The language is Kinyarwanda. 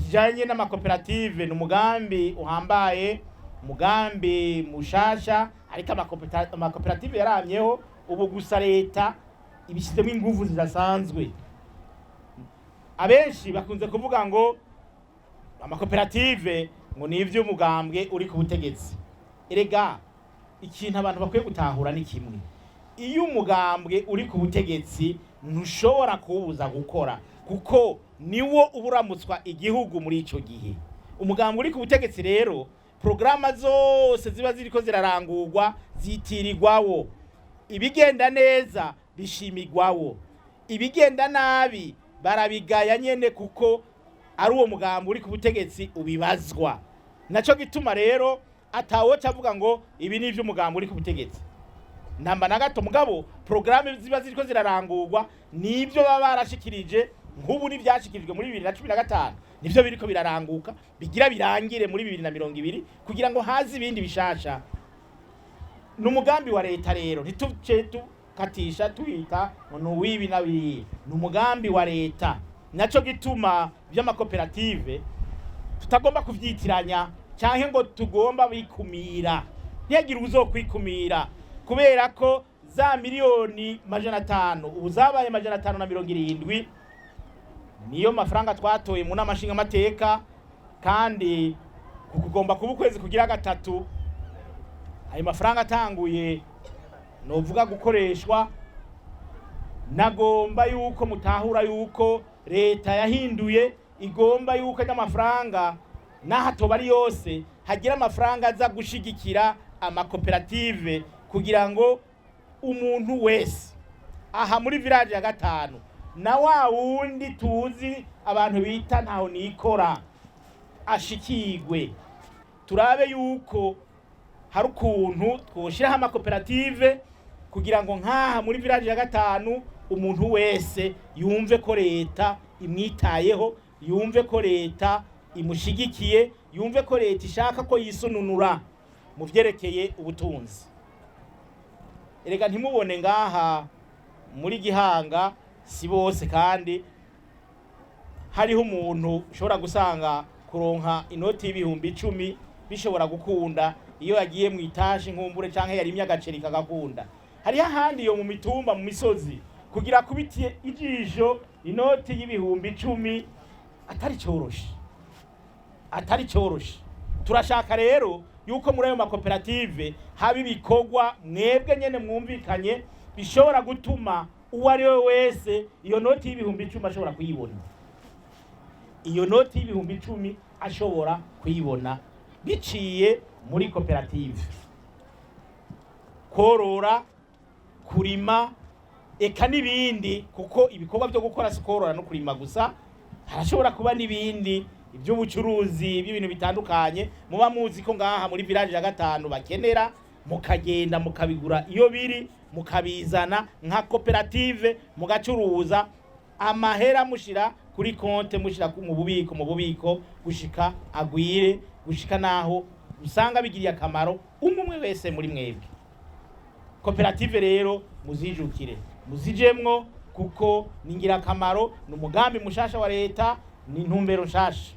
kijanye n'amakoperative ni umugambi uhambaye, umugambi mushasha, ariko amakoperative yaramyeho, ubu gusa leta ibishyizemo ingufu zidasanzwe. Abenshi bakunze kuvuga ngo amakoperative ngo ni ivy'umugambwe uri ku butegetsi. Erega ikintu abantu bakwiye gutahura ni kimwe: iyo umugambwe uri ku butegetsi ntushobora kuwubuza gukora, kuko niwo uburamutswa igihugu muri ico gihe. Umugambwe uri ku butegetsi rero, programa zose ziba ziriko zirarangurwa zitirirwawo, ibigenda neza bishimigwawo, ibigenda nabi barabigaya nyene, kuko ari uwo mugambwe uri ku butegetsi ubibazwa. Naco gituma rero atawoca avuga ngo ibi ni ivy'umugambwe uri ku butegetsi. Namba na gato mugabo programme ziba ziriko zirarangurwa nivyo baba barashikirije, nk'ubu n'ivyashikirijwe muri 2015 nivyo biriko biraranguka, bigira birangire muri 2020 kugira ngo hazi ibindi bishasha. N'umugambi wa leta rero ntituce tukatisha twita ngo wibi na biri, n'umugambi wa leta. Naco gituma vy'amakoperative tutagomba kuvyitiranya canke ngo tugomba bikumira, ntiyagira uzokwikumira, kubera ko za miliyoni 500 ubu zabaye 570 niyo mafaranga twatoye mu namashinga amateka, kandi kugomba kuba ukwezi kugira gatatu ayo mafaranga atanguye novuga gukoreshwa. Nagomba yuko mutahura yuko leta yahinduye, igomba yuko n'amafaranga n'ahatoba ari yose hagira amafaranga aza gushigikira amakoperative, kugira ngo umuntu wese aha muri village ya gatanu na wa wundi tuzi abantu bita ntaho nikora ashikigwe. Turabe yuko hari ukuntu twoshiraho amakoperative kugira ngo nkaha muri village ya gatanu umuntu wese yumve ko leta imwitayeho, yumve ko leta imushigikiye, yumve ko leta ishaka ko yisununura mu vyerekeye ubutunzi. Erega ntimubone ngaha muri Gihanga si bose, kandi hariho umuntu ushobora gusanga kuronka inoti y'ibihumbi 10 bishobora gukunda iyo yagiye mu itashi nkumbure canke yarimye agaceri kagakunda. Hariho ahandi yo mu mitumba mu misozi kugira kubitiye ijisho inoti y'ibihumbi 10 atari coroshe. Turashaka rero yuko muri ayo makoperative haba ibikorwa mwebwe nyene mwumvikanye bishobora gutuma uwo ari we wese iyo noti y'ibihumbi 10 ashobora kuyibona. Iyo noti y'ibihumbi 10 ashobora kuyibona biciye muri koperative. Korora, kurima, eka n'ibindi, kuko ibikorwa byo gukora si korora no kurima gusa, harashobora kuba n'ibindi iby'ubucuruzi by'ibintu bitandukanye. Muba muzi ko ngaha muri village ya gatanu bakenera, mukagenda mukabigura iyo biri, mukabizana nka koperative, mugacuruza amahera mushira kuri konte, mushira mu bubiko gushika agwire, gushika naho usanga bigiriye akamaro umwe wese muri mwebwe. Koperative rero muzijukire, muzijemwo, kuko ningira akamaro, n'umugambi mushasha wa leta, ni ntumbero nshasha.